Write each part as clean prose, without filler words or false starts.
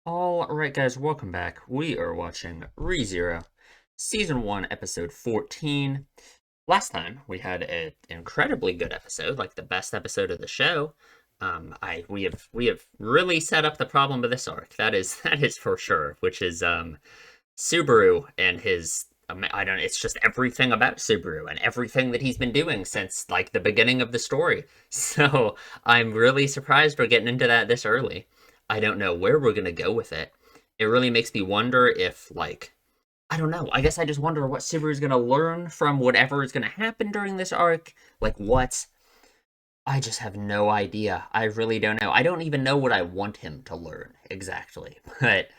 Alright, guys, welcome back. We are watching ReZero, Season 1, Episode 14. Last time, we had an incredibly good episode, like the best episode of the show. We have really set up the problem of this arc. That is for sure, which is Subaru and his I don't it's just everything about Subaru and everything that he's been doing since like the beginning of the story. So, I'm really surprised we're getting into that this early. I don't know where we're going to go with it. It really makes me wonder if like I don't know. I guess I just wonder what Subaru's going to learn from whatever is going to happen during this arc. Like what? I just have no idea. I really don't know. I don't even know what I want him to learn exactly. But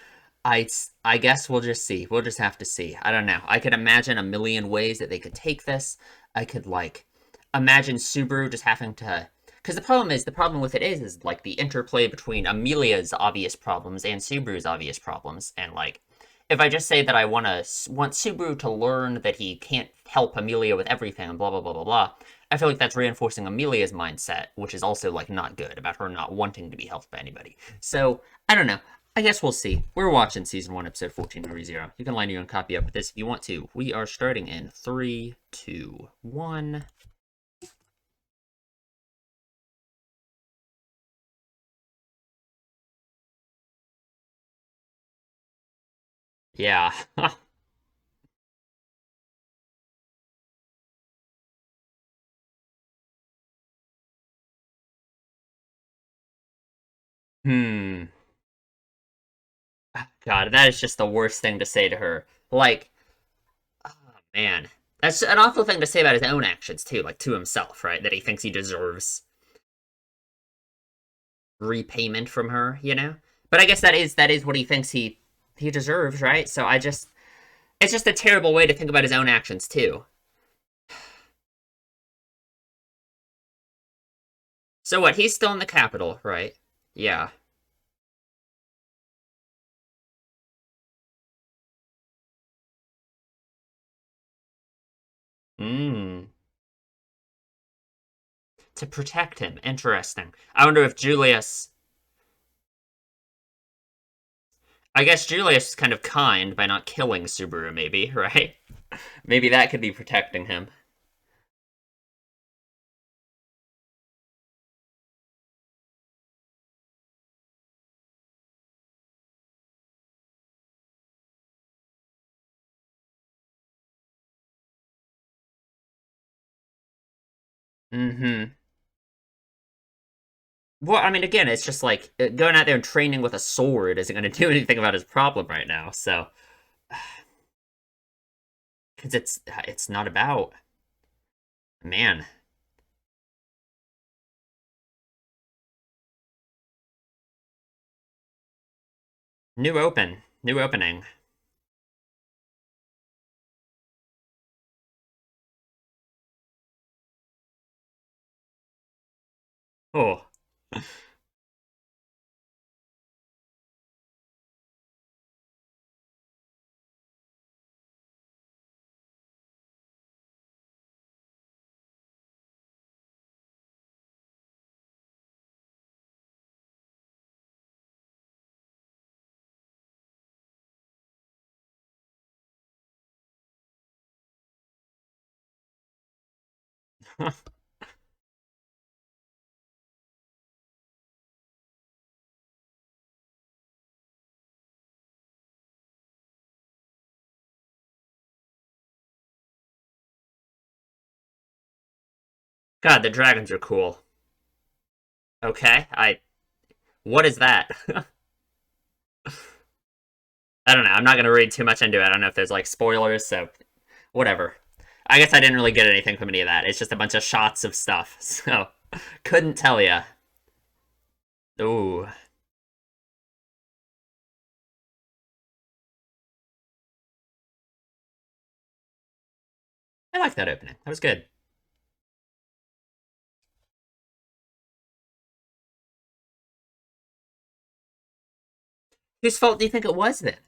I I guess we'll just see. We'll just have to see. I don't know. I could imagine a million ways that they could take this. I could like imagine Subaru just having to because the problem with it is like the interplay between Amelia's obvious problems and Subaru's obvious problems and like if I just say that I want Subaru to learn that he can't help Amelia with everything and blah blah blah blah blah, I feel like that's reinforcing Amelia's mindset, which is also like not good about her not wanting to be helped by anybody. So I don't know. I guess we'll see. We're watching season 1, episode 14 of ReZero. You can line your own copy up with this if you want to. We are starting in 3, 2, 1. Yeah. Hmm. God, that is just the worst thing to say to her. Like, oh, man. That's an awful thing to say about his own actions, too, like to himself, right? That he thinks he deserves repayment from her, you know? But I guess that is what he thinks he deserves, right? So I just it's just a terrible way to think about his own actions, too. So what, he's still in the capital, right? Yeah. Hmm. To protect him. Interesting. I wonder if Julius I guess Julius is kind of kind by not killing Subaru, maybe, right? Maybe that could be protecting him. Mm-hmm. Well, I mean, again, it's just like going out there and training with a sword isn't going to do anything about his problem right now. So, because it's not about man. New opening. Oh, God, the dragons are cool. Okay, I what is that? I don't know. I'm not going to read too much into it. I don't know if there's like spoilers, so whatever. I guess I didn't really get anything from any of that. It's just a bunch of shots of stuff, so couldn't tell ya. Ooh, I like that opening. That was good. Whose fault do you think it was then?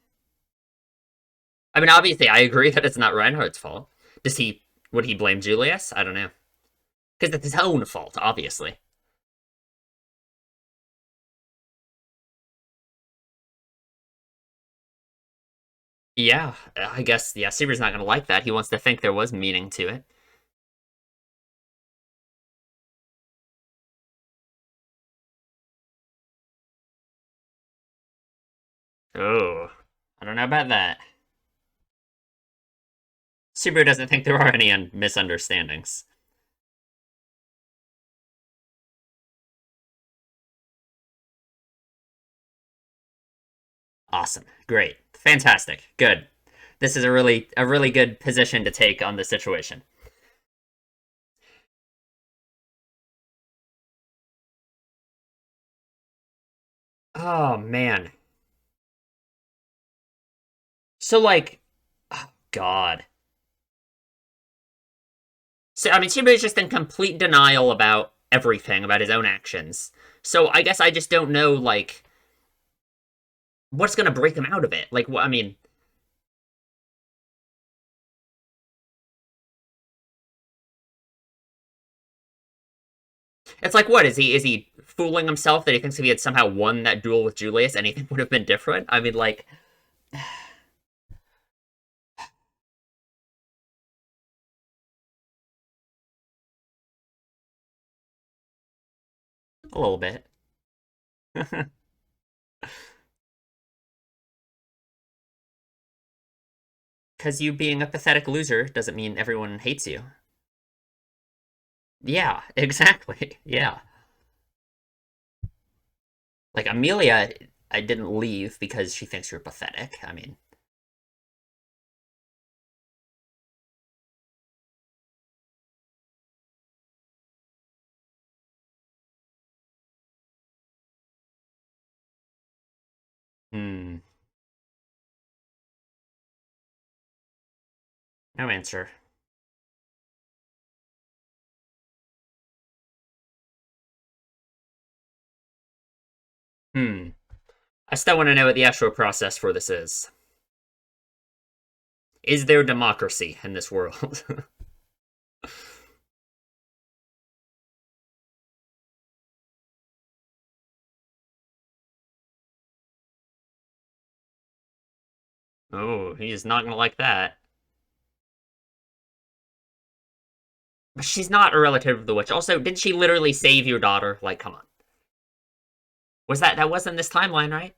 I mean, obviously, I agree that it's not Reinhardt's fault. Does he? Would he blame Julius? I don't know. Because it's his own fault, obviously. Yeah, I guess, yeah, Subaru's not gonna like that. He wants to think there was meaning to it. Oh, I don't know about that. Subaru doesn't think there are any misunderstandings. Awesome. Great. Fantastic. Good. This is a really good position to take on the situation. Oh man. So like oh god. So I mean Subaru's just in complete denial about everything, about his own actions. So I guess I just don't know like what's gonna break him out of it. Like what I mean, it's like what is he fooling himself that he thinks if he had somehow won that duel with Julius, anything would have been different? I mean, like a little bit. Because you being a pathetic loser doesn't mean everyone hates you. Yeah, exactly. Yeah. Like Amelia, I didn't leave because she thinks you're pathetic. I mean, hmm, no answer. Hmm. I still want to know what the actual process for this is. Is there democracy in this world? Oh, he's not gonna like that. But she's not a relative of the witch. Also, did she literally save your daughter? Like, come on. That wasn't this timeline, right?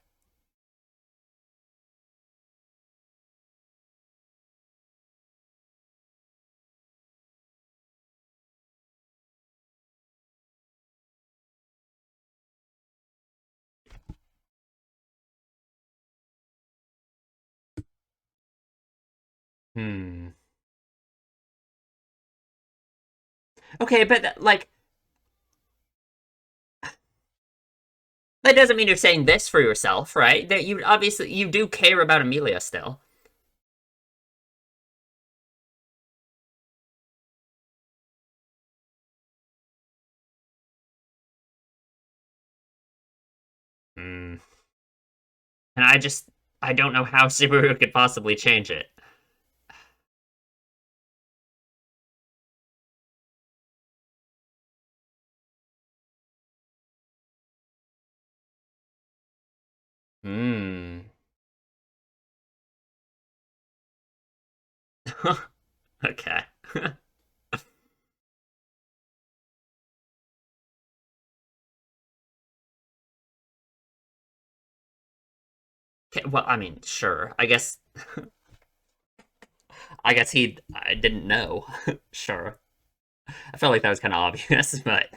Hmm. Okay, but like that doesn't mean you're saying this for yourself, right? That you obviously you do care about Amelia still. Hmm. And I don't know how Subaru could possibly change it. Hmm. Okay. Okay, well, I mean, sure. I guess I didn't know. Sure. I felt like that was kind of obvious, but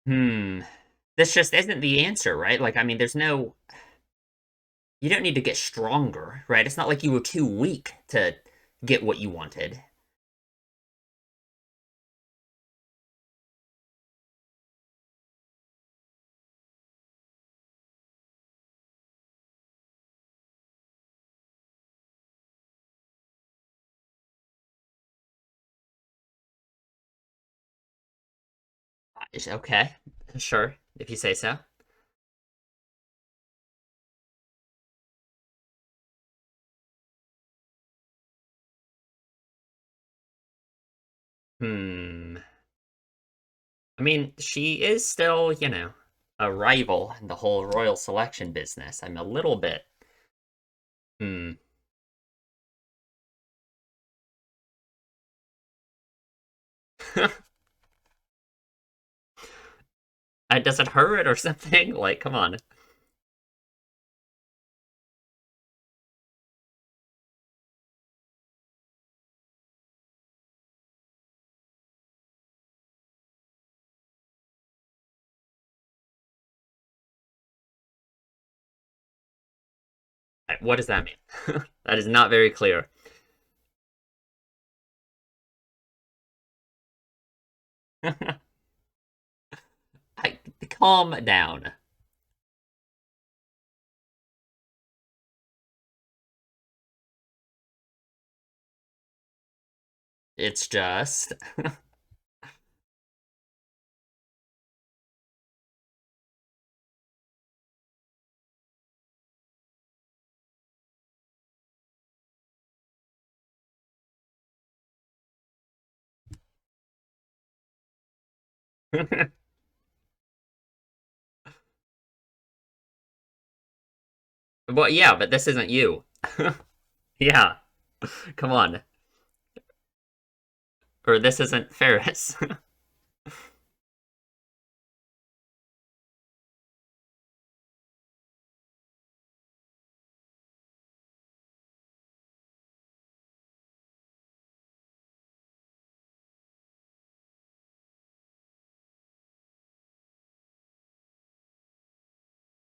hmm. This just isn't the answer, right? Like, I mean, there's no you don't need to get stronger, right? It's not like you were too weak to get what you wanted. Okay. Sure, if you say so. Hmm. I mean, she is still, a rival in the whole royal selection business. I'm a little bit. Hmm. Does it hurt or something? Like, come on. What does that mean? That is not very clear. Calm down. It's just. Well, yeah, but this isn't you. Yeah, come on. Or this isn't Ferris.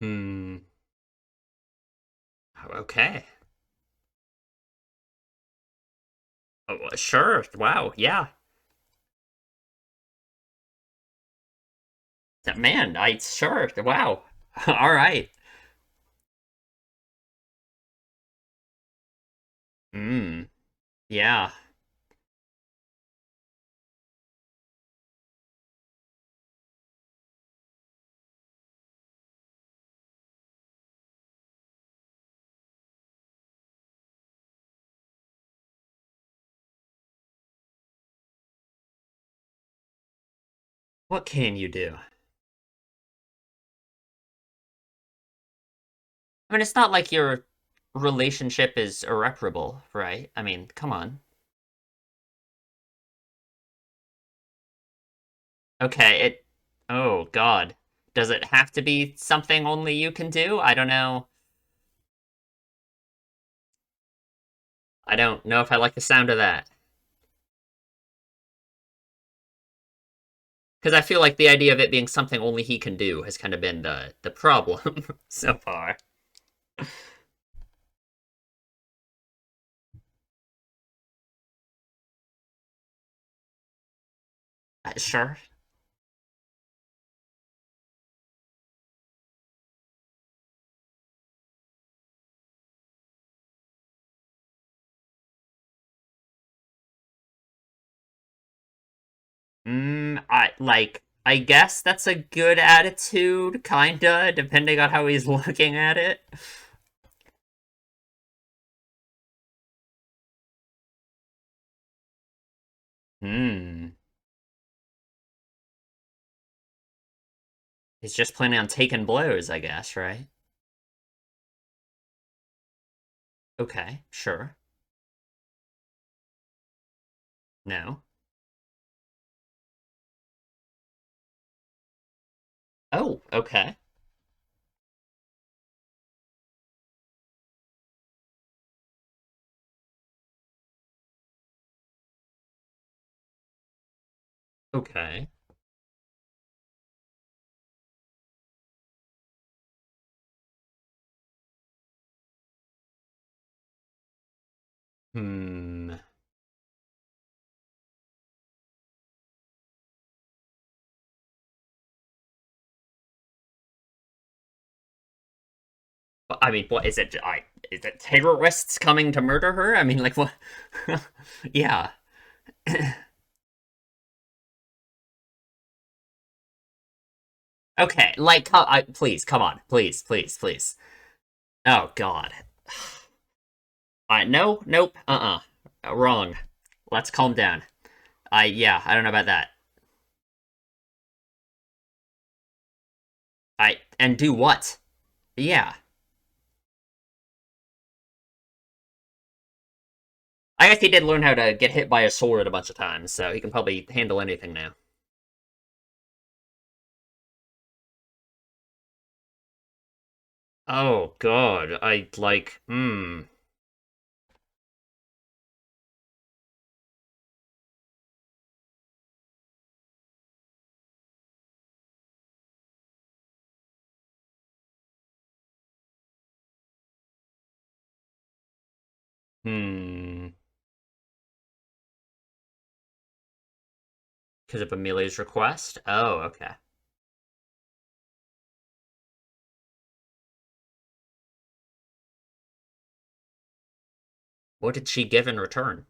Hmm. Okay. Oh, sure. Wow. Yeah. Man, I sure. Wow. All right. Hmm. Yeah. What can you do? I mean, it's not like your relationship is irreparable, right? I mean, come on. Okay, it. Oh, God. Does it have to be something only you can do? I don't know. I don't know if I like the sound of that. Because I feel like the idea of it being something only he can do has kind of been the problem so far. Sure. I guess that's a good attitude, kinda, depending on how he's looking at it. Hmm. He's just planning on taking blows, I guess, right? Okay, sure. No. Oh, okay. Okay. Hmm. I mean, what is it? Is it terrorists coming to murder her? I mean, like what? Yeah. Okay, like, please, come on, please, please, please. Oh God. No, nope, wrong. Let's calm down. Yeah, I don't know about that. And do what? Yeah. I guess he did learn how to get hit by a sword a bunch of times, so he can probably handle anything now. Oh god, I like, hmm. Because of Amelia's request? Oh, okay. What did she give in return?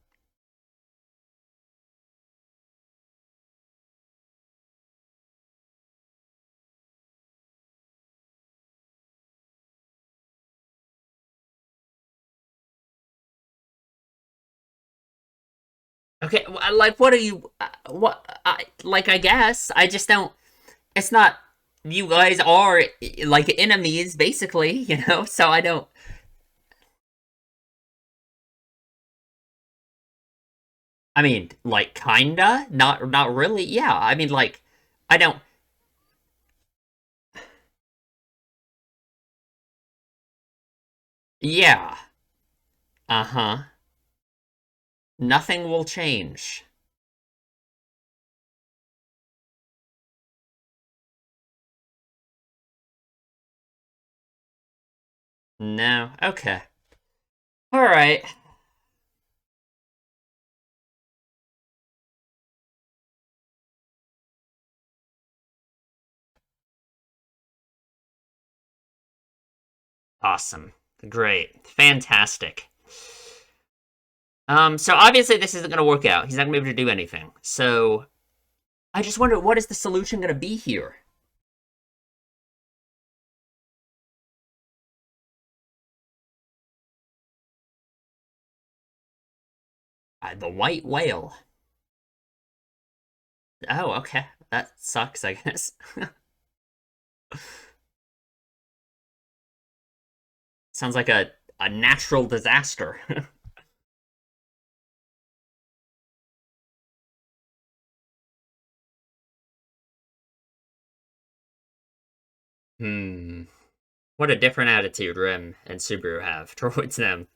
Okay, like, what are you, what, like, I guess, I just don't, it's not, you guys are, like, enemies, basically, so I don't, I mean, like, kinda, not really, yeah, I mean, like, I don't, yeah, uh-huh, nothing will change. No, okay, alright, awesome, great, fantastic. So obviously this isn't gonna work out, he's not gonna be able to do anything, so, I just wonder, what is the solution gonna be here? The white whale. Oh, okay. That sucks, I guess. Sounds like a natural disaster. Hmm. What a different attitude Rim and Subaru have towards them.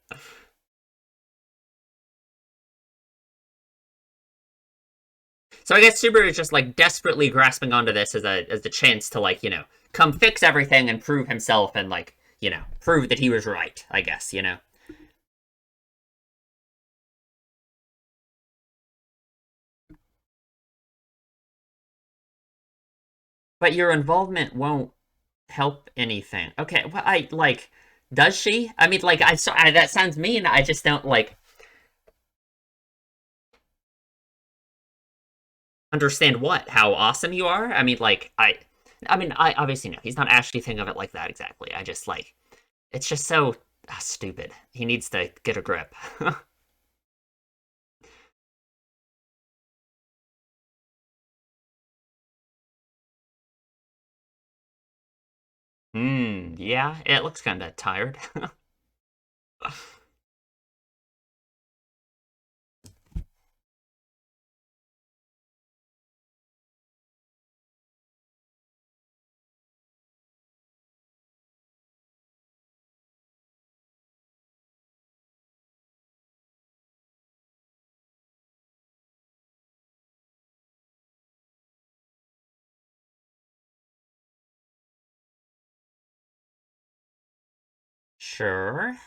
So I guess Subaru is just like desperately grasping onto this as the chance to like, come fix everything and prove himself and like, prove that he was right, I guess. But your involvement won't help anything. Okay, well I like does she? I mean like that sounds mean. I just don't like understand what? How awesome you are? I mean, like, I obviously know he's not actually thinking of it like that exactly. I just like, it's just so stupid. He needs to get a grip. Yeah, it looks kind of tired. Sure.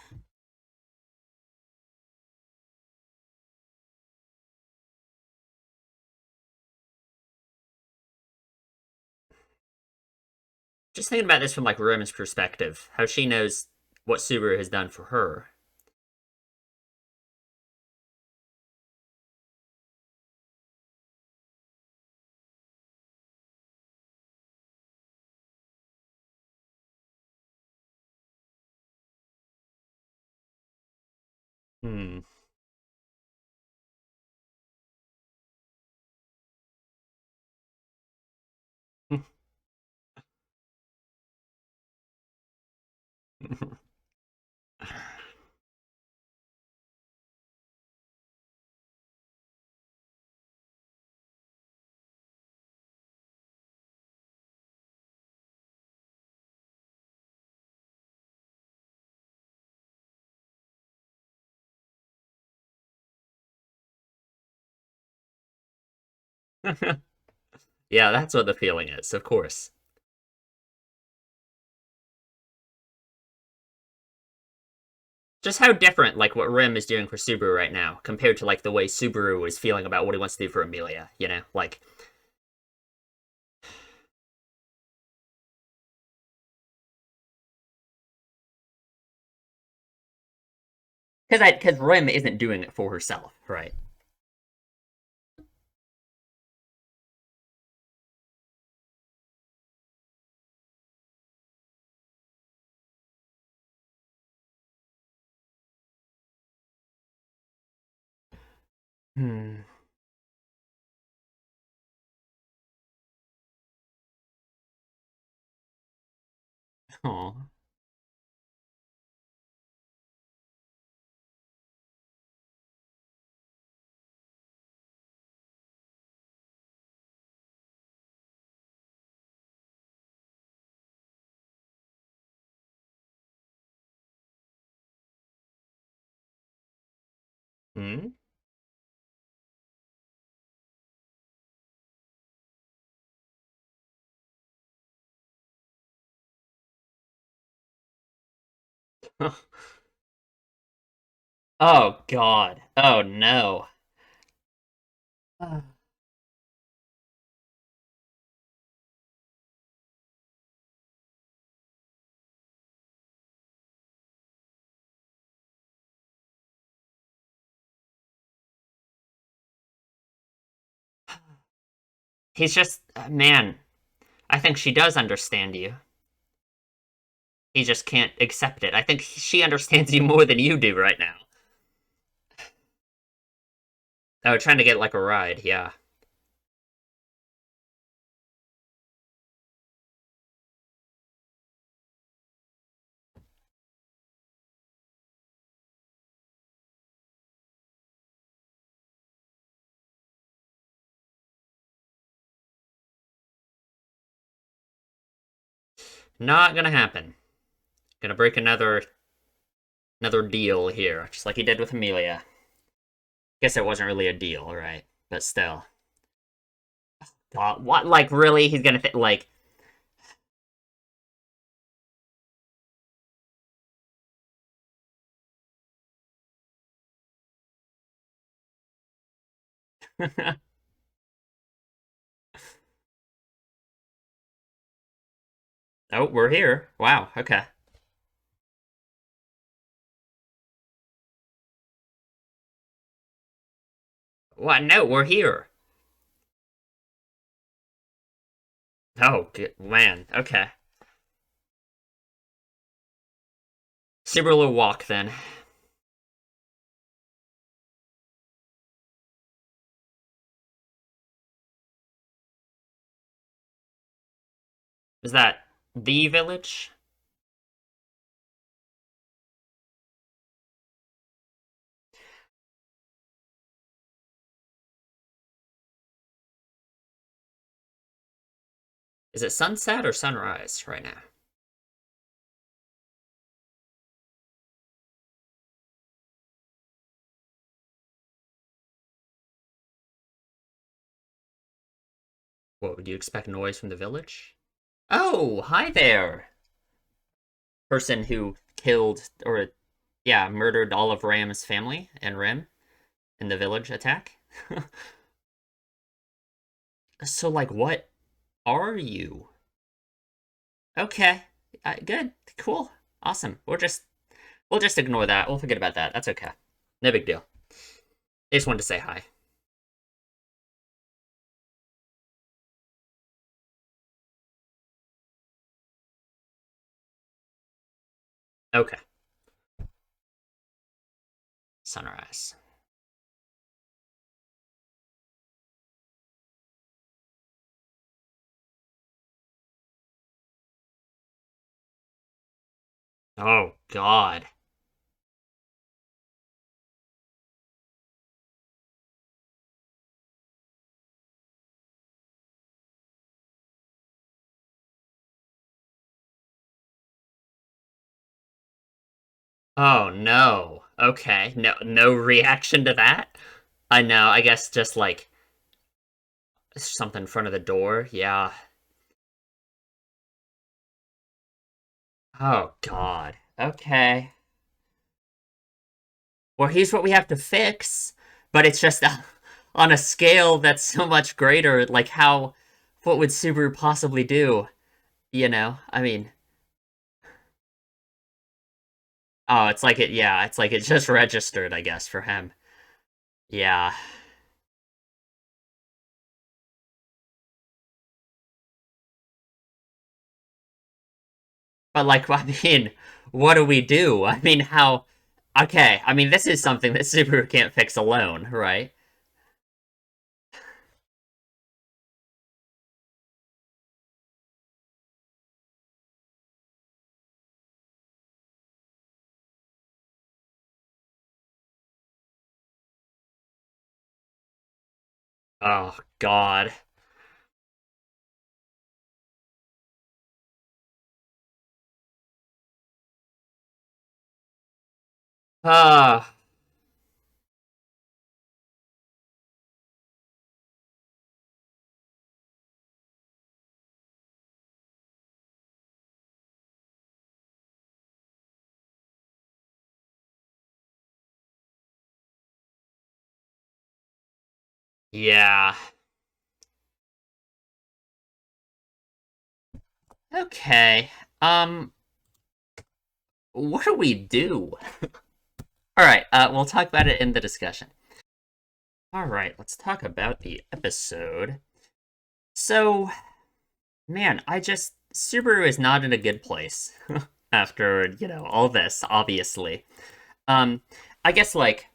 Just thinking about this from like Roman's perspective, how she knows what Subaru has done for her. Hmm. Yeah, that's what the feeling is, of course. Just how different, like, what Rim is doing for Subaru right now compared to, like, the way Subaru is feeling about what he wants to do for Amelia, you know? Like, because Rim isn't doing it for herself, right? Hmm. Aw. Hmm? Oh, God. Oh, no. He's just, man, I think she does understand you. He just can't accept it. I think she understands you more than you do right now. Oh, trying to get like a ride, yeah. Not gonna happen. Gonna break another deal here, just like he did with Amelia. Guess it wasn't really a deal, right? But still. What? Like, really? He's gonna like. Oh, we're here. Wow. Okay. What? No, we're here. Oh, man. Okay. Subaru walk then. Is that the village? Is it sunset or sunrise right now? What would you expect noise from the village? Oh, hi there. Person who killed or yeah, murdered all of Ram's family and Rim in the village attack. So like what are you? Okay. Good. Cool. Awesome. We'll just ignore that. We'll forget about that. That's okay. No big deal. I just wanted to say hi. Okay. Sunrise. Oh, God. Oh, no. Okay. No reaction to that? I know, I guess just like something in front of the door. Yeah. Oh, God. Okay. Well, here's what we have to fix, but it's just on a scale that's so much greater. Like, what would Subaru possibly do? I mean, oh, it's like it just registered, I guess, for him. Yeah. But, like, I mean, what do we do? I mean, okay, I mean, this is something that Subaru can't fix alone, right? Oh, God. Ah, yeah. Okay. Um, what do we do? All right, we'll talk about it in the discussion. All right, let's talk about the episode. So, man, Subaru is not in a good place after, all this, obviously. Um, I guess like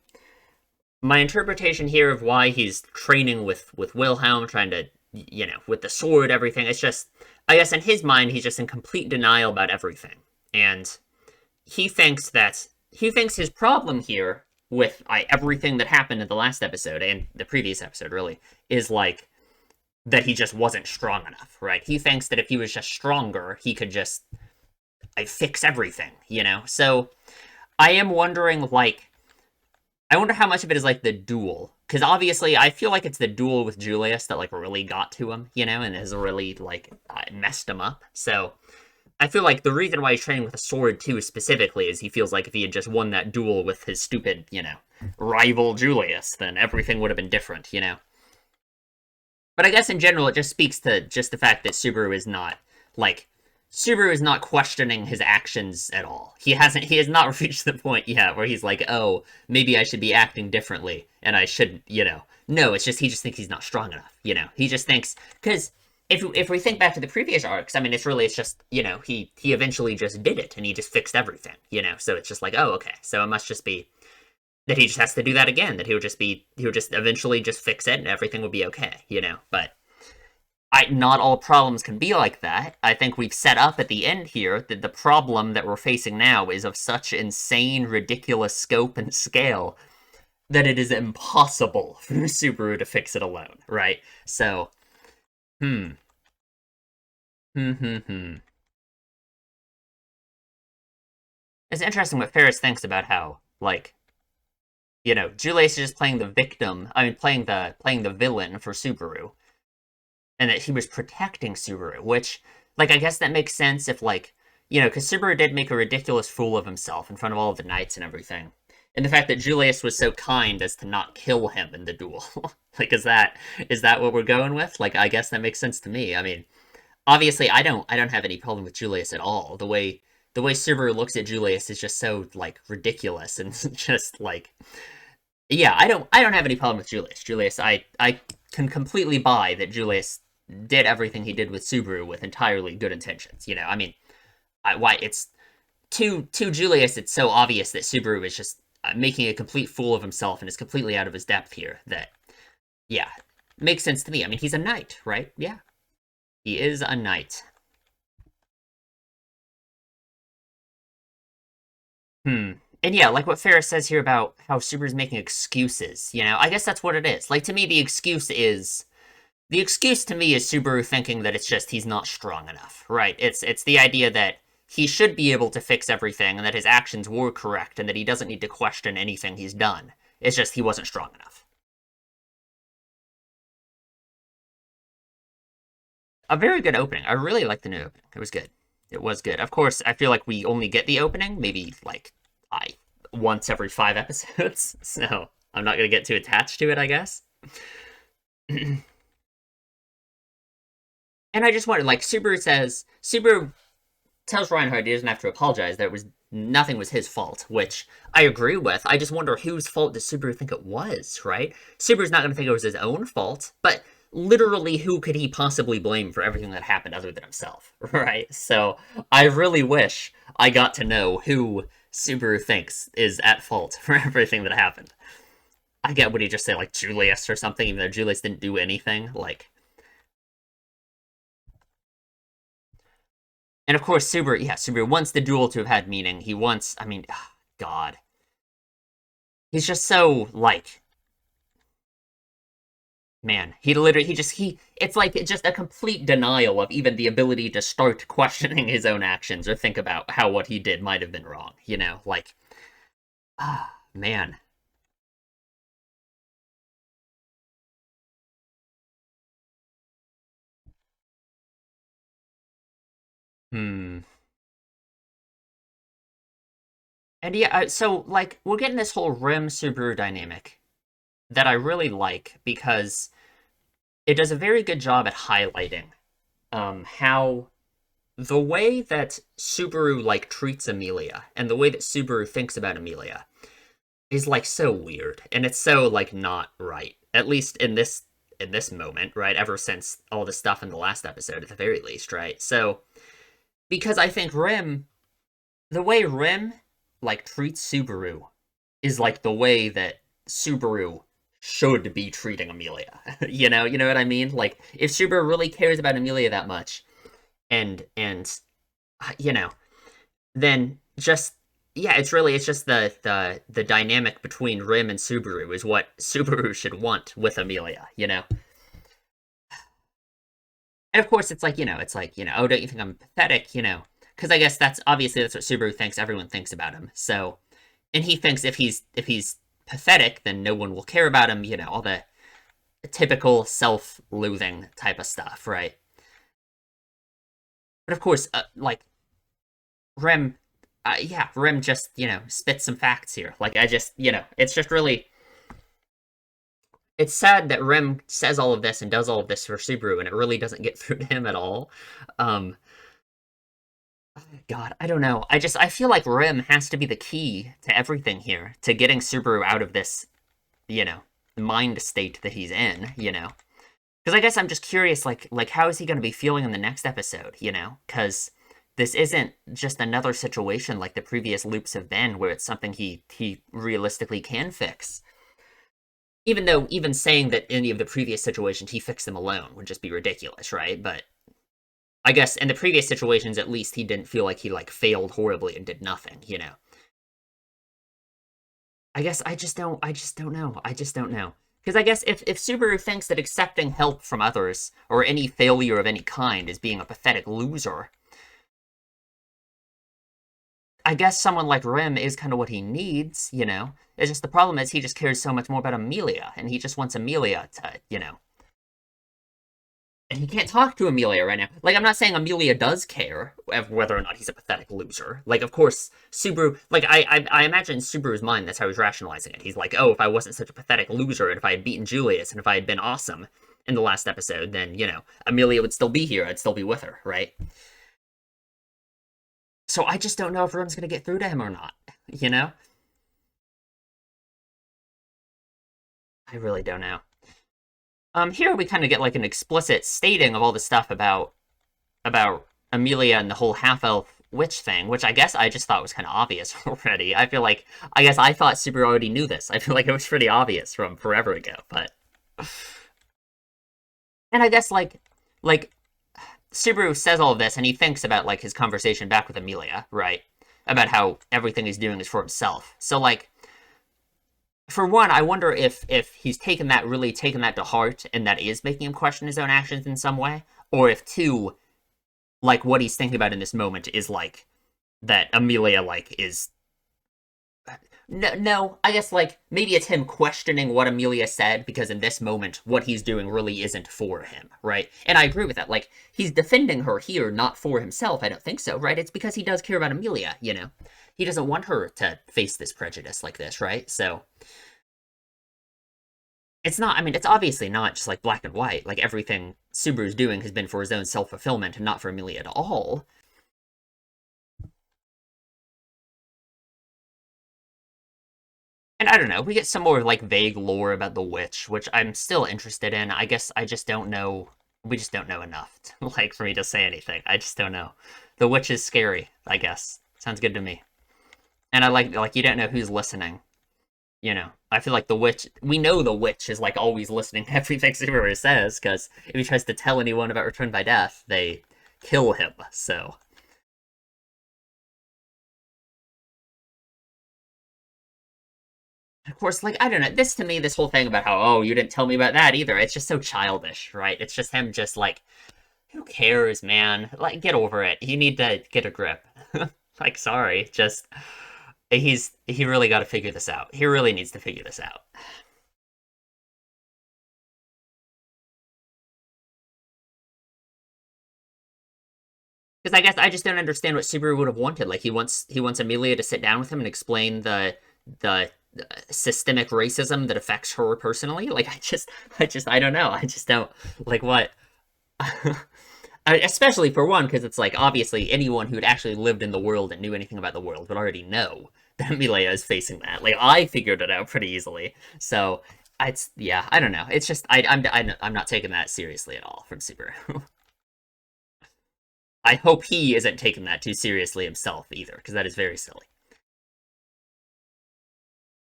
my interpretation here of why he's training with Wilhelm, trying to, with the sword, everything. It's just, I guess in his mind, he's just in complete denial about everything, and he thinks his problem here with everything that happened in the last episode and the previous episode really is like that he just wasn't strong enough, right? He thinks that if he was just stronger, he could just fix everything. So I am wondering, like, I wonder how much of it is like the duel, because obviously I feel like it's the duel with Julius that like really got to him, and has really like messed him up. So I feel like the reason why he's training with a sword too specifically is he feels like if he had just won that duel with his stupid, rival Julius, then everything would have been different. But I guess in general, it just speaks to just the fact that like Subaru is not questioning his actions at all. He has not reached the point yet where he's like, oh, maybe I should be acting differently and I shouldn't. No, it's just he just thinks he's not strong enough. He just thinks because if we think back to the previous arcs, I mean, it's just he eventually just did it and he just fixed everything. So it's just like, oh, okay, so it must just be that he just has to do that again. That he would just eventually just fix it and everything would be okay. But not all problems can be like that. I think we've set up at the end here that the problem that we're facing now is of such insane, ridiculous scope and scale that it is impossible for Subaru to fix it alone, right? So, hmm, hmm. It's interesting what Ferris thinks about how, like, Julius is just playing the victim. I mean, playing the villain for Subaru, and that he was protecting Subaru, which, like, I guess that makes sense if, like, because Subaru did make a ridiculous fool of himself in front of all of the knights and everything. And the fact that Julius was so kind as to not kill him in the duel. Like, is that what we're going with? Like, I guess that makes sense to me. I mean, obviously I don't have any problem with Julius at all. The way Subaru looks at Julius is just so like ridiculous and just like yeah, I don't have any problem with Julius. I can completely buy that Julius did everything he did with Subaru with entirely good intentions. I mean, why it's to Julius, it's so obvious that Subaru is just making a complete fool of himself and is completely out of his depth here. That yeah, makes sense to me. I mean, he's a knight, right? Yeah, he is a knight. Hmm. And yeah, like what Ferris says here about how Subaru's making excuses, I guess that's what it is. Like, to me, the excuse to me is Subaru thinking that it's just he's not strong enough, right? It's the idea that he should be able to fix everything and that his actions were correct and that he doesn't need to question anything he's done. It's just he wasn't strong enough. A very good opening. I really liked the new opening. It was good. It was good. Of course, I feel like we only get the opening maybe like I once every 5 episodes, so I'm not gonna get too attached to it, I guess. And I just wanted, like, Subaru tells Reinhardt he doesn't have to apologize. That was nothing was his fault, which I agree with. I just wonder whose fault does Subaru think it was, right? Subaru's not going to think it was his own fault, but literally who could he possibly blame for everything that happened other than himself, right? So I really wish I got to know who Subaru thinks is at fault for everything that happened. I get would he just say like Julius or something, even though Julius didn't do anything, like. And of course, Subaru wants the duel to have had meaning. He wants, I mean, God. He's just so, like, man, it's like just a complete denial of even the ability to start questioning his own actions or think about how what he did might have been wrong, Like, man. Hmm. And yeah, so, like, we're getting this whole Rim Subaru dynamic that I really like because it does a very good job at highlighting how the way that Subaru like treats Amelia and the way that Subaru thinks about Amelia is like so weird and it's so like not right. At least in this moment, right? Ever since all the stuff in the last episode at the very least, right? So because I think the way Rim like treats Subaru is like the way that Subaru should be treating Amelia. You know what I mean? Like if Subaru really cares about Amelia that much and you know, then just yeah, it's just the dynamic between Rim and Subaru is what Subaru should want with Amelia. And of course it's like, oh, don't you think I'm pathetic? Because I guess that's what Subaru thinks everyone thinks about him. So, and he thinks if he's pathetic, then no one will care about him, all the typical self-loathing type of stuff, right? But of course, like Rem, yeah, Rem just spits some facts here. Like I just it's just really it's sad that Rem says all of this and does all of this for Subaru, and it really doesn't get through to him at all. Um, God, I don't know. I feel like Rem has to be the key to everything here, to getting Subaru out of this, you know, mind state that he's in. Because I guess I'm just curious, like how is he going to be feeling in the next episode? Because this isn't just another situation like the previous loops have been, where it's something he realistically can fix. Even though even saying that any of the previous situations he fixed them alone would just be ridiculous, right? But I guess in the previous situations, at least he didn't feel like he like failed horribly and did nothing. I guess I just don't know. I just don't know. Because I guess if Subaru thinks that accepting help from others or any failure of any kind is being a pathetic loser, I guess someone like Rim is kind of what he needs. It's just the problem is he just cares so much more about Amelia, and he just wants Amelia to. And he can't talk to Amelia right now. Like, I'm not saying Amelia does care whether or not he's a pathetic loser. Like, of course, Subaru. Like, I imagine Subaru's mind. That's how he's rationalizing it. He's like, oh, if I wasn't such a pathetic loser, and if I had beaten Julius, and if I had been awesome in the last episode, then Amelia would still be here. I'd still be with her, right? So I just don't know if Rim's gonna get through to him or not. You know, I really don't know. Here we kind of get like an explicit stating of all the stuff about Amelia and the whole half elf witch thing, which I guess I just thought was kind of obvious already. I guess I thought Super already knew this. I feel like it was pretty obvious from forever ago, but and I guess like Subaru says all of this and he thinks about like his conversation back with Amelia, right? about how everything he's doing is for himself. So like, for one, I wonder if he's taken that to heart, and that is making him question his own actions in some way, or if two, like what he's thinking about in this moment is like that Amelia like is no, I guess like maybe it's him questioning what Amelia said because in this moment what he's doing really isn't for him, right? And I agree with that. Like he's defending her here not for himself. I don't think so, right? It's because he does care about Amelia, you know. He doesn't want her to face this prejudice like this, right? So it's not, I mean, it's obviously not just like black and white. Like everything Subaru's doing has been for his own self-fulfillment and not for Amelia at all. And I don't know, we get some more like vague lore about the witch, which I'm still interested in. I guess I just don't know. We just don't know enough to, like for me to say anything. I just don't know. The witch is scary, I guess. Sounds good to me. And I like you don't know who's listening. You know, I feel like the witch. We know the witch is like always listening to everything Subaru says, because if he tries to tell anyone about Return by Death, they kill him. So of course, like, I don't know, this to me, this whole thing about how, oh, you didn't tell me about that either, it's just so childish, right? It's just him just like, who cares, man? Like, get over it. You need to get a grip. Like, sorry, just, he really got to figure this out. He really needs to figure this out. Because I guess I just don't understand what Subaru would have wanted. Like, he wants Amelia to sit down with him and explain the systemic racism that affects her personally. Like, I don't know. I just don't, like, what? Especially for one, because it's like obviously anyone who had actually lived in the world and knew anything about the world would already know that Milea is facing that. Like I figured it out pretty easily. So it's yeah, I don't know. It's just I'm not taking that seriously at all from Subaru. I hope he isn't taking that too seriously himself either, because that is very silly.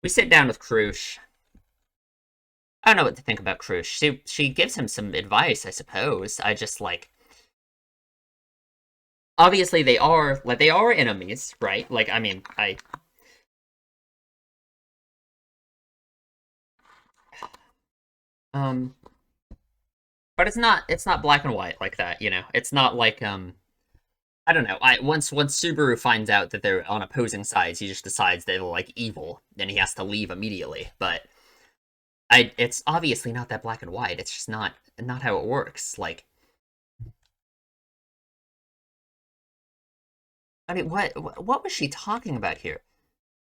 We sit down with Krush. I don't know what to think about Krush. She gives him some advice, I suppose. I just like obviously they are enemies, right? Like I mean, I um but it's not black and white like that, you know. It's not like I don't know. I once Subaru finds out that they're on opposing sides, he just decides they're like evil, and he has to leave immediately. But it's obviously not that black and white. It's just not how it works. Like I mean, what was she talking about here?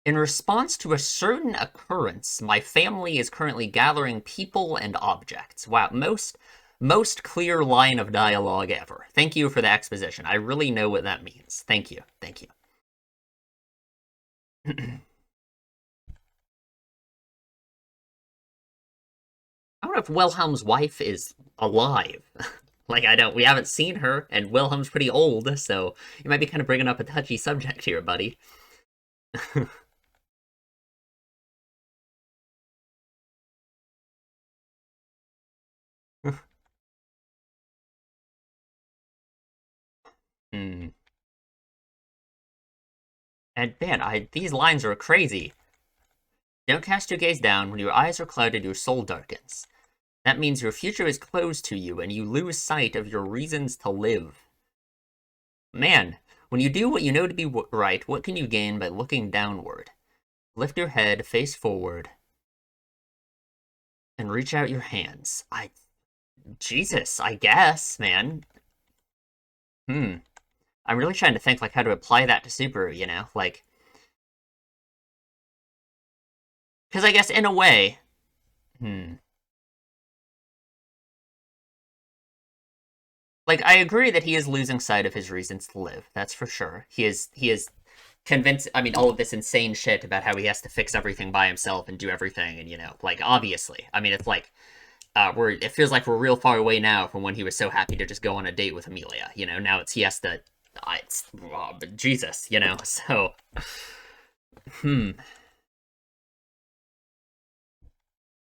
In response to a certain occurrence, my family is currently gathering people and objects. Wow, most clear line of dialogue ever. Thank you for the exposition. I really know what that means. Thank you. Thank you. I don't know if Wilhelm's wife is alive. Like, we haven't seen her, and Wilhelm's pretty old, so you might be kind of bringing up a touchy subject here, buddy. Hmm. And man, these lines are crazy. Don't cast your gaze down. When your eyes are clouded, your soul darkens. That means your future is closed to you, and you lose sight of your reasons to live. Man, when you do what you know to be right, what can you gain by looking downward? Lift your head, face forward, and reach out your hands. Jesus, I guess, man. Hmm. I'm really trying to think, like, how to apply that to Subaru, you know? Like, because I guess in a way, hmm. Like, I agree that he is losing sight of his reasons to live. That's for sure. He is convinced, I mean, all of this insane shit about how he has to fix everything by himself and do everything, and, you know, like, obviously. I mean, it's like, it feels like we're real far away now from when he was so happy to just go on a date with Amelia. You know, now he has to. It's Jesus, you know. So, hmm.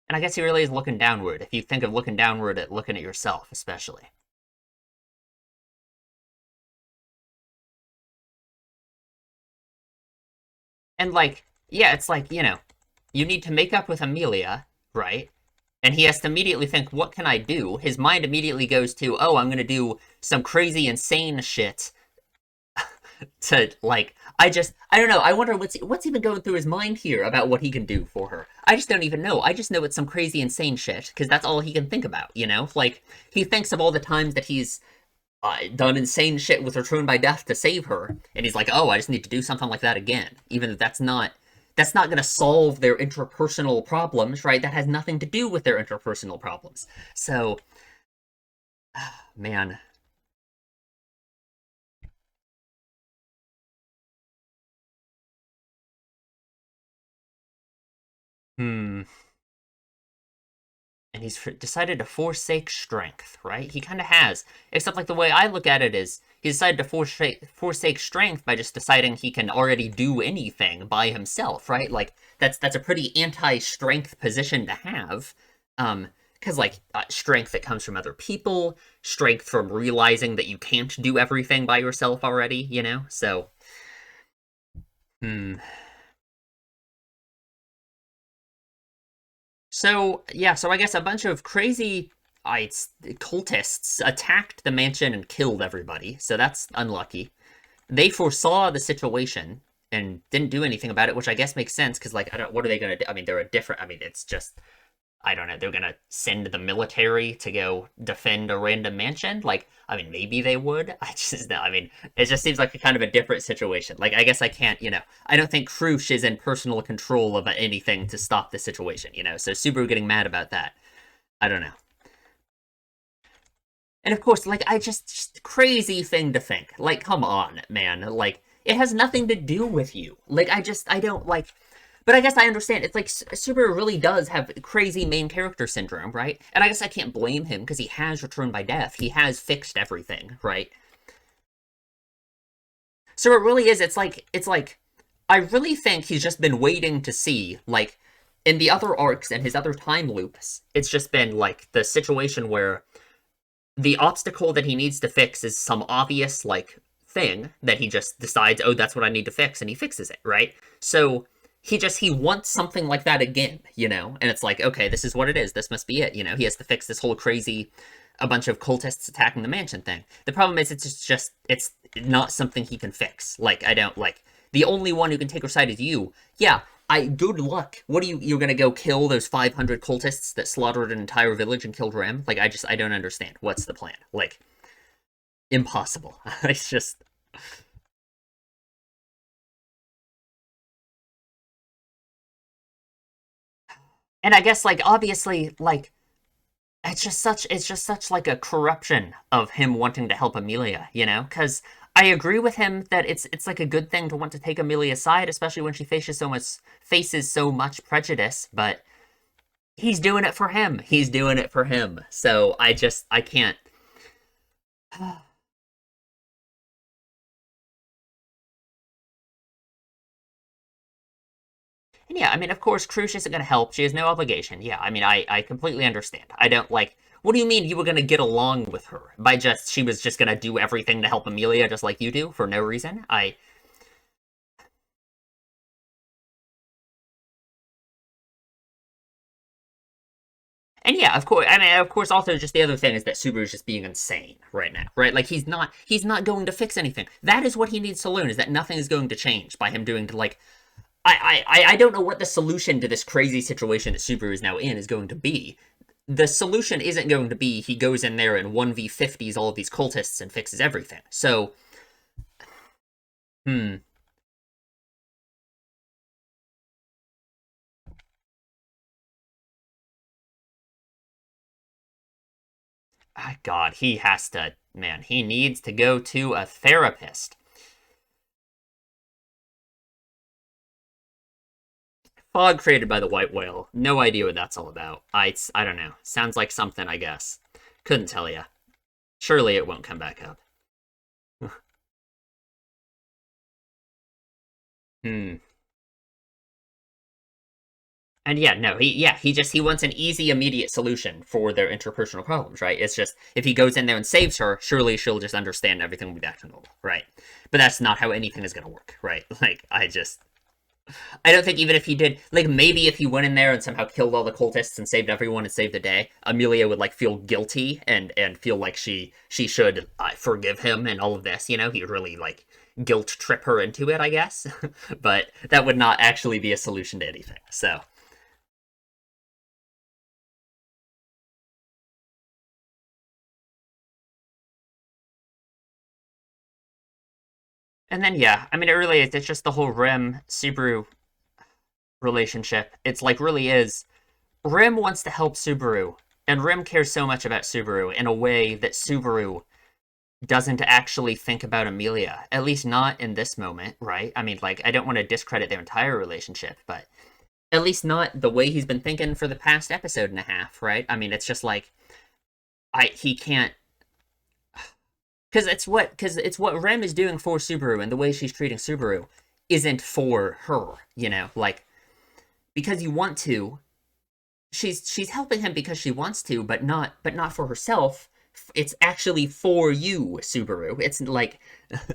And I guess he really is looking downward. If you think of looking downward at looking at yourself, especially. And like, yeah, it's like, you need to make up with Amelia, right? And he has to immediately think, what can I do? His mind immediately goes to, oh, I'm gonna do some crazy, insane shit to like. I don't know. I wonder what's even going through his mind here about what he can do for her. I just don't even know. I just know it's some crazy, insane shit because that's all he can think about. Like he thinks of all the times that he's done insane shit with Return by Death to save her, and he's like, oh, I just need to do something like that again, even if that's not going to solve their interpersonal problems, right? That has nothing to do with their interpersonal problems. So, man. Hmm. And he's decided to forsake strength, right? He kind of has. Except, like, the way I look at it is he decided to forsake strength by just deciding he can already do anything by himself, right? Like, that's a pretty anti-strength position to have. Because, like, strength that comes from other people, strength from realizing that you can't do everything by yourself already. So, hmm. So I guess a bunch of crazy cultists attacked the mansion and killed everybody. So that's unlucky. They foresaw the situation and didn't do anything about it, which I guess makes sense because, like, I don't. What are they gonna do? I mean, they're a different. I mean, it's just I don't know, they're gonna send the military to go defend a random mansion? Like, I mean, maybe they would. I just, no, I mean, it just seems like a kind of a different situation. Like, I guess I can't, I don't think Krush is in personal control of anything to stop the situation. So Subaru getting mad about that. I don't know. And of course, like, just crazy thing to think. Like, come on, man. Like, it has nothing to do with you. Like, I don't, like, but I guess I understand. It's like Subaru really does have crazy main character syndrome, right? And I guess I can't blame him because he has returned by death. He has fixed everything, right? So it really is. It's like I really think he's just been waiting to see, like, in the other arcs and his other time loops. It's just been like the situation where the obstacle that he needs to fix is some obvious, like, thing that he just decides, oh, that's what I need to fix, and he fixes it, right? So he wants something like that again. And it's like, okay, this is what it is. This must be it. He has to fix this whole crazy a bunch of cultists attacking the mansion thing. The problem is it's not something he can fix. Like, I don't like the only one who can take her side is you. Yeah, good luck. What are you're gonna go kill those 500 cultists that slaughtered an entire village and killed Rem? Like, I don't understand. What's the plan? Like, impossible. It's just and I guess, like, obviously, like, it's just such like a corruption of him wanting to help Amelia. Because I agree with him that it's like a good thing to want to take Amelia's side, especially when she faces so much prejudice, but he's doing it for him. He's doing it for him. So I can't. And yeah, I mean, of course, Crush isn't going to help. She has no obligation. Yeah, I mean, I completely understand. I don't like. What do you mean you were going to get along with her by she was just going to do everything to help Amelia just like you do for no reason? And yeah, of course. I mean, of course. Also, just the other thing is that Subaru's just being insane right now, right? Like, he's not going to fix anything. That is what he needs to learn: is that nothing is going to change by him doing to like. I don't know what the solution to this crazy situation that Subaru is now in is going to be. The solution isn't going to be he goes in there and 1v50s all of these cultists and fixes everything. So, hmm. God, he has to, man, he needs to go to a therapist. Fog created by the white whale. No idea what that's all about. I don't know. Sounds like something, I guess. Couldn't tell you. Surely it won't come back up. Hmm. And yeah, no, he wants an easy, immediate solution for their interpersonal problems, right? It's just if he goes in there and saves her, surely she'll just understand everything will be back to normal, right? But that's not how anything is gonna work, right? Like, I just I don't think even if he did, like maybe if he went in there and somehow killed all the cultists and saved everyone and saved the day, Amelia would like feel guilty and feel like she should forgive him and all of this. You know, he would really like guilt trip her into it, I guess. But that would not actually be a solution to anything. So, and then yeah, I mean, it really is. It's just the whole Rem Subaru relationship. It's like really is. Rem wants to help Subaru, and Rem cares so much about Subaru in a way that Subaru doesn't actually think about Amelia, at least not in this moment, right? I mean, like, I don't want to discredit their entire relationship, but at least not the way he's been thinking for the past episode and a half, right? I mean, it's just like, he can't, because it's what Rem is doing for Subaru, and the way she's treating Subaru isn't for her, you know? Like, because you want to, she's helping him because she wants to, but not for herself. It's actually for you, Subaru. It's like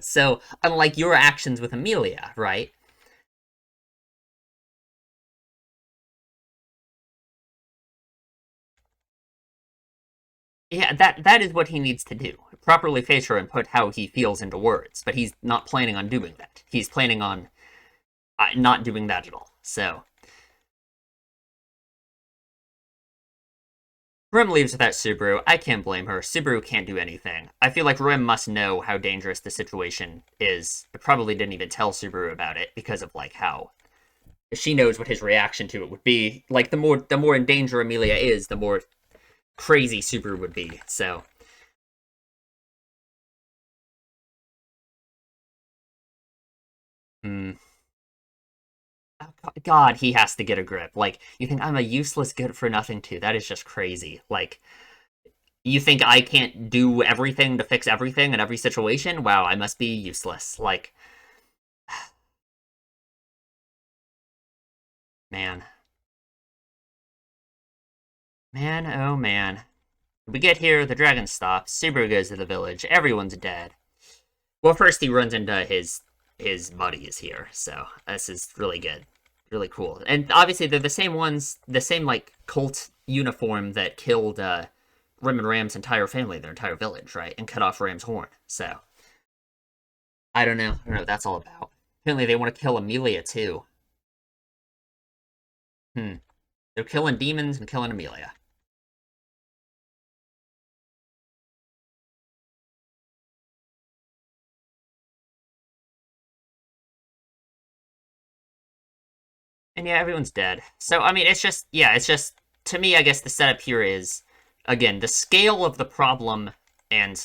so unlike your actions with Amelia, right? Yeah, that is what he needs to do. Properly face her and put how he feels into words, but he's not planning on doing that. He's planning on not doing that at all. So Rim leaves without Subaru. I can't blame her. Subaru can't do anything. I feel like Rim must know how dangerous the situation is, but probably didn't even tell Subaru about it because of like how she knows what his reaction to it would be. Like the more in danger Amelia is, the more crazy Subaru would be. So, mm, oh, God, he has to get a grip. Like you think I'm a useless good for nothing too. That is just crazy. Like you think I can't do everything to fix everything in every situation? Wow, I must be useless. Like man, man, oh man. We get here, the dragon stops. Subaru goes to the village. Everyone's dead. Well, first he runs into his buddies here, so this is really good, really cool. And obviously they're the same ones, the same like cult uniform that killed Rim and Ram's entire family, their entire village, right, and cut off Ram's horn. So I don't know what that's all about. Apparently they want to kill Amelia too. Hmm. They're killing demons and killing Amelia. And yeah, everyone's dead. So I mean, it's just yeah, it's just to me, I guess the setup here is again the scale of the problem and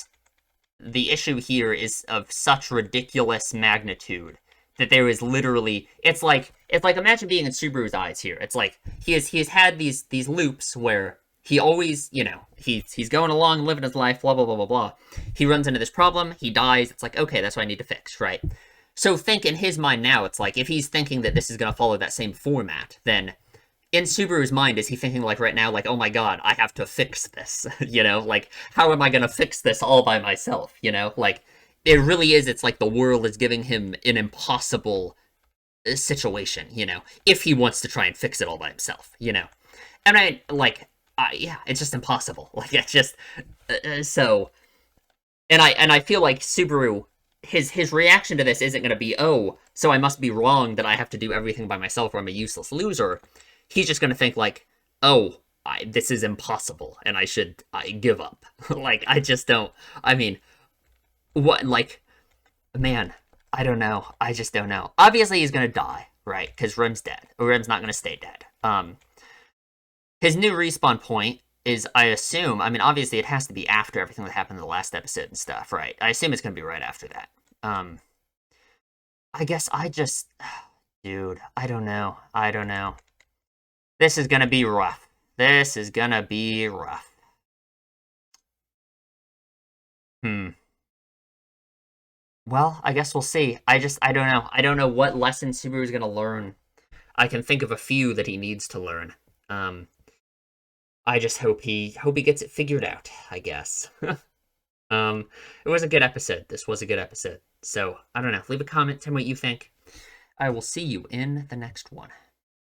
the issue here is of such ridiculous magnitude that there is literally it's like imagine being in Subaru's eyes here. It's like he has had these loops where he always, he's going along living his life, blah blah blah blah blah. He runs into this problem, he dies, it's like, okay, that's what I need to fix, right? So think in his mind now, it's like if he's thinking that this is gonna follow that same format, then in Subaru's mind, is he thinking like right now, like, oh my god, I have to fix this? Like, how am I gonna fix this all by myself? Like, it really is. It's like the world is giving him an impossible situation. If he wants to try and fix it all by himself. And I like, yeah, it's just impossible. Like, it's just so. And I feel like Subaru. His reaction to this isn't going to be, oh, so I must be wrong that I have to do everything by myself or I'm a useless loser. He's just going to think like, oh, this is impossible and I give up. Like, I just don't. I mean, what, like, man, I don't know. I just don't know. Obviously, he's going to die, right? Because Rim's dead. Or Rim's not going to stay dead. His new respawn point is, I assume, I mean, obviously it has to be after everything that happened in the last episode and stuff, right? I assume it's going to be right after that. Um, I guess I just, dude, I don't know. I don't know. This is gonna be rough. This is gonna be rough. Hmm. Well, I guess we'll see. I don't know. I don't know what lesson Subaru's gonna learn. I can think of a few that he needs to learn. Um, I just hope he gets it figured out, I guess. It was a good episode. This was a good episode. So, I don't know. Leave a comment, tell me what you think. I will see you in the next one.